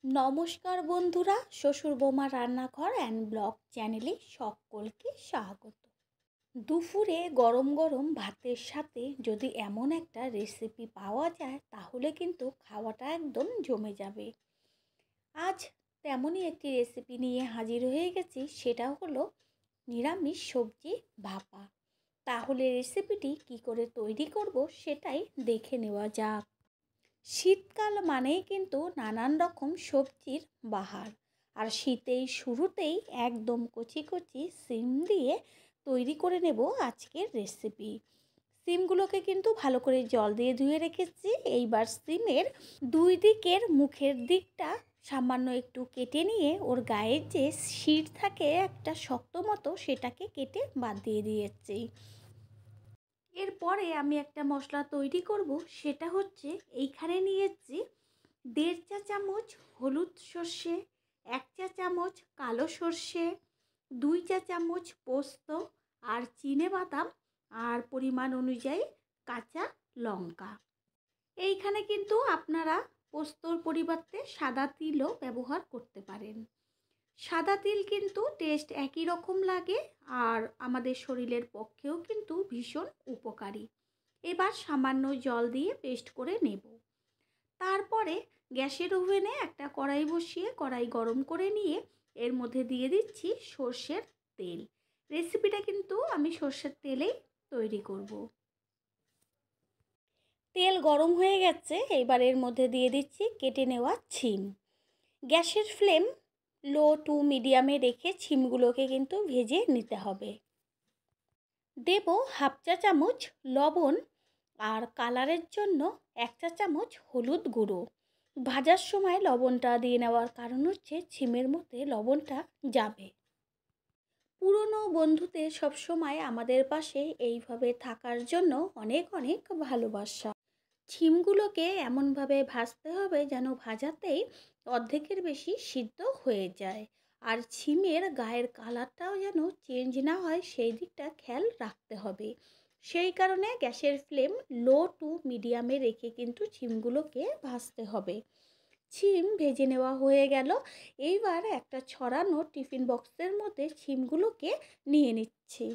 নমস্কার বন্ধুরা, শ্বশুর বৌমা রান্নাঘর অ্যান্ড ব্লগ চ্যানেলে সকলকে স্বাগত। দুপুরে গরম গরম ভাতের সাথে যদি এমন একটা রেসিপি পাওয়া যায় তাহলে কিন্তু খাওয়াটা একদম জমে যাবে। আজ তেমনই একটি রেসিপি নিয়ে হাজির হয়ে গেছি, সেটা হলো নিরামিষ সবজি ভাপা। তাহলে রেসিপিটি কি করে তৈরি করব সেটাই দেখে নেওয়া যাক। শীতকাল মানেই কিন্তু নানান রকম সবজির বাহার, আর শীতেই শুরুতেই একদম কচি কচি সিম দিয়ে তৈরি করে নেব আজকের রেসিপি। সিমগুলোকে কিন্তু ভালো করে জল দিয়ে ধুয়ে রেখেছি। এইবার সিমের দুই দিকের মুখের দিকটা সামান্য একটু কেটে নিয়ে ওর গায়ের যে শির থাকে একটা শক্ত মতো, সেটাকে কেটে বাদ দিয়ে দিয়েছি। এরপরে আমি একটা মশলা তৈরি করব, সেটা হচ্ছে এইখানে নিয়েছি 1.5 চা চামচ হলুদ সর্ষে, 1 চা চামচ কালো সর্ষে, 2 চা চামচ পোস্ত আর চিনেবাদাম, আর পরিমাণ অনুযায়ী কাঁচা লঙ্কা। এইখানে কিন্তু আপনারা পোস্তর পরিবর্তে সাদা তিলও ব্যবহার করতে পারেন। সাদা তিল কিন্তু টেস্ট একই রকম লাগে আর আমাদের শরীরের পক্ষেও কিন্তু ভীষণ উপকারী। এবার সামান্য জল দিয়ে পেস্ট করে নেব। তারপরে গ্যাসের ওভেনে একটা কড়াই বসিয়ে কড়াই গরম করে নিয়ে এর মধ্যে দিয়ে দিচ্ছি সর্ষের তেল। রেসিপিটা কিন্তু আমি সর্ষের তেলেই তৈরি করব। তেল গরম হয়ে গেছে, এবার এর মধ্যে দিয়ে দিচ্ছি কেটে নেওয়া ছিম। গ্যাসের ফ্লেম লো টু মিডিয়ামে রেখে ছিমগুলোকে কিন্তু ভেজে নিতে হবে। দেব 1/2 চা চামচ লবণ আর কালারের জন্য 1 চা চামচ হলুদ গুঁড়ো। ভাজার সময় লবণটা দিয়ে নেওয়ার কারণ হচ্ছে ছিমের মধ্যে লবণটা যাবে। পুরনো বন্ধুদের সবসময় আমাদের পাশে এইভাবে থাকার জন্য অনেক অনেক ভালোবাসা। ছিমগুলোকে এমনভাবে ভাজতে হবে যেন ভাজাতেই অর্ধেকের বেশি সিদ্ধ হয়ে যায়, আর ছিমের গায়ের কালারটাও যেন চেঞ্জ না হয় সেই দিকটা খেয়াল রাখতে হবে। সেই কারণে গ্যাসের ফ্লেম লো টু মিডিয়ামে রেখে কিন্তু ছিমগুলোকে ভাজতে হবে। ছিম ভেজে নেওয়া হয়ে গেল। এইবার একটা ছড়ানো টিফিন বক্সের মধ্যে ছিমগুলোকে নিয়ে নিচ্ছি।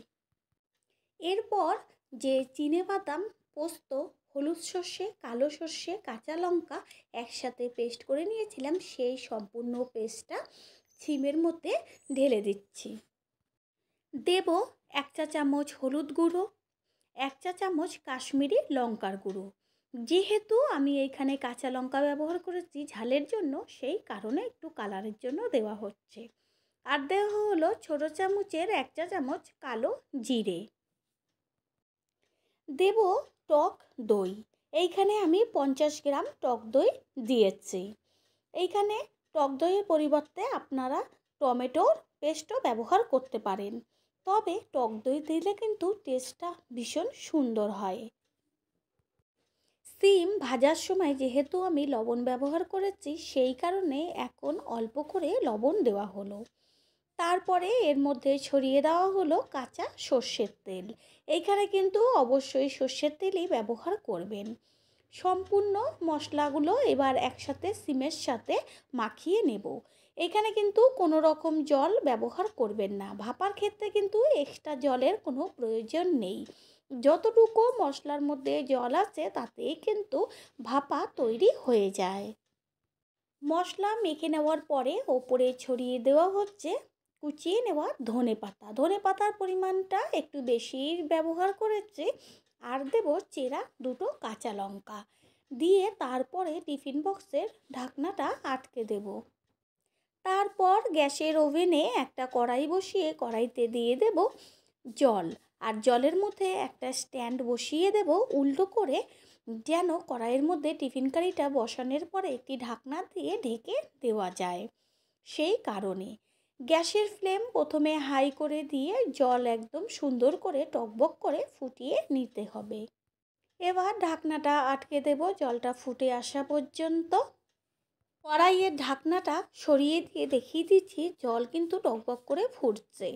এরপর যে চিনেবাদাম, পোস্ত, হলুদ সর্ষে, কালো সর্ষে, কাঁচা লঙ্কা একসাথে পেস্ট করে নিয়েছিলাম, সেই সম্পূর্ণ পেস্টটা ছিমের মধ্যে ঢেলে দিচ্ছি। দেব 1 চা চামচ হলুদ গুঁড়ো, 1 চা চামচ কাশ্মীরি লঙ্কার গুঁড়ো। যেহেতু আমি এইখানে কাঁচা লঙ্কা ব্যবহার করেছি ঝালের জন্য, সেই কারণে একটু কালারের জন্য দেওয়া হচ্ছে। আর দেওয়া হলো ছোটো চামচের 1 চা চামচ কালো জিরে। দেব টক দই। এইখানে আমি 50 গ্রাম টক দই দিয়েছি। এইখানে টক দইয়ের পরিবর্তে আপনারা টমেটোর পেস্টও ব্যবহার করতে পারেন, তবে টক দই দিলে কিন্তু টেস্টটা ভীষণ সুন্দর হয়। সিম ভাজার সময় যেহেতু আমি লবণ ব্যবহার করেছি, সেই কারণে এখন অল্প করে লবণ দেওয়া হলো। তারপরে এর মধ্যে ছড়িয়ে দেওয়া হলো কাঁচা সর্ষের তেল। এইখানে কিন্তু অবশ্যই সর্ষের তেলই ব্যবহার করবেন। সম্পূর্ণ মশলাগুলো এবার একসাথে সিমের সাথে মাখিয়ে নেব। এখানে কিন্তু কোনো রকম জল ব্যবহার করবেন না। ভাপার ক্ষেত্রে কিন্তু এক্সট্রা জলের কোনো প্রয়োজন নেই। যতটুকু মশলার মধ্যে জল আছে তাতেই কিন্তু ভাপা তৈরি হয়ে যায়। মশলা মেখে নেওয়ার পরে ওপরে ছড়িয়ে দেওয়া হচ্ছে কুচিয়ে নেওয়া ধনেপাতা। ধনেপাতার পরিমাণটা একটু বেশি ব্যবহার করেছি। আর দেব চেরা 2টো কাঁচা লঙ্কা দিয়ে তারপরে টিফিন বক্সের ঢাকনাটা আটকে দেব। তারপর গ্যাসের ওভেনে একটা কড়াই বসিয়ে কড়াইতে দিয়ে দেব জল, আর জলের মধ্যে একটা স্ট্যান্ড বসিয়ে দেব উল্টো করে, যেন কড়াইয়ের মধ্যে টিফিন কারিটা বসানোর পরে একটি ঢাকনা দিয়ে ঢেকে দেওয়া যায়। সেই কারণে গ্যাসের ফ্লেম প্রথমে হাই করে দিয়ে জল একদম সুন্দর করে টকবক করে ফুটিয়ে নিতে হবে। এবার ঢাকনাটা আটকে দেব জলটা ফুটে আসা পর্যন্ত। কড়াইয়ের ঢাকনাটা সরিয়ে দিয়ে দেখিয়ে দিচ্ছি জল কিন্তু টকবক করে ফুটছে।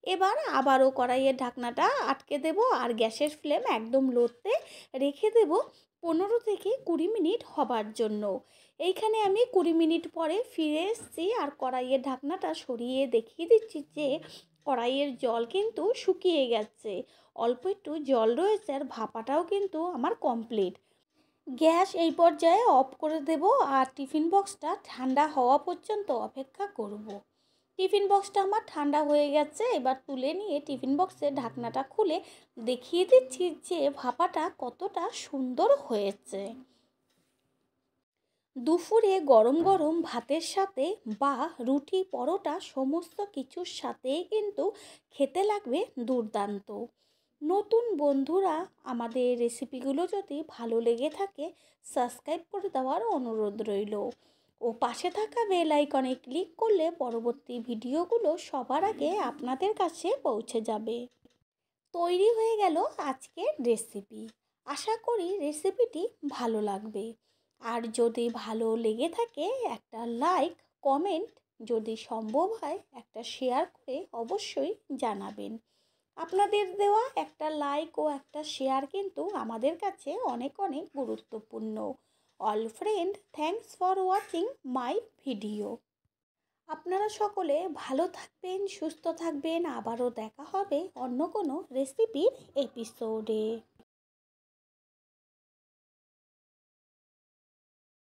এবার আবারও কড়াইয়ের ঢাকনাটা আটকে দেব আর গ্যাসের ফ্লেম একদম লোতে রেখে দেব 15 থেকে 20 মিনিট হবার জন্য। এইখানে আমি 20 মিনিট পরে ফিরে এসেছি আর কড়াইয়ের ঢাকনাটা সরিয়ে দেখিয়ে দিচ্ছি যে কড়াইয়ের জল কিন্তু শুকিয়ে গেছে, অল্প একটু জল রয়েছে আর ভাপাটাও কিন্তু আমার কমপ্লিট। গ্যাস এই পর্যায়ে অফ করে দেব আর টিফিন বক্সটা ঠান্ডা হওয়া পর্যন্ত অপেক্ষা করব। টিফিন বক্সটা আমার ঠান্ডা হয়ে গেছে, এবার তুলে নিয়ে টিফিন বক্সের ঢাকনাটা খুলে দেখিয়ে দিচ্ছি যে ভাপাটা কতটা সুন্দর হয়েছে। দুপুরে গরম গরম ভাতের সাথে বা রুটি পরোটা সমস্ত কিছুর সাথেই কিন্তু খেতে লাগবে দুর্দান্ত। নতুন বন্ধুরা আমাদের রেসিপিগুলো যদি ভালো লেগে থাকে সাবস্ক্রাইব করে দেওয়ার অনুরোধ রইল ও পাশে থাকা বেল আইকনে ক্লিক করলে পরবর্তী ভিডিওগুলো সবার আগে আপনাদের কাছে পৌঁছে যাবে। তৈরি হয়ে গেল আজকের রেসিপি। আশা করি রেসিপিটি ভালো লাগবে। আর যদি ভালো লেগে থাকে একটা লাইক, কমেন্ট, যদি সম্ভব হয় একটা শেয়ার করে অবশ্যই জানাবেন। আপনাদের দেওয়া একটা লাইক ও একটা শেয়ার কিন্তু আমাদের কাছে অনেক অনেক গুরুত্বপূর্ণ। All friend, thanks for watching my video. আপনারা সকলে ভালো থাকবেন, সুস্থ থাকবেন। আবারও দেখা হবে অন্য কোনো রেসিপির এপিসোডে।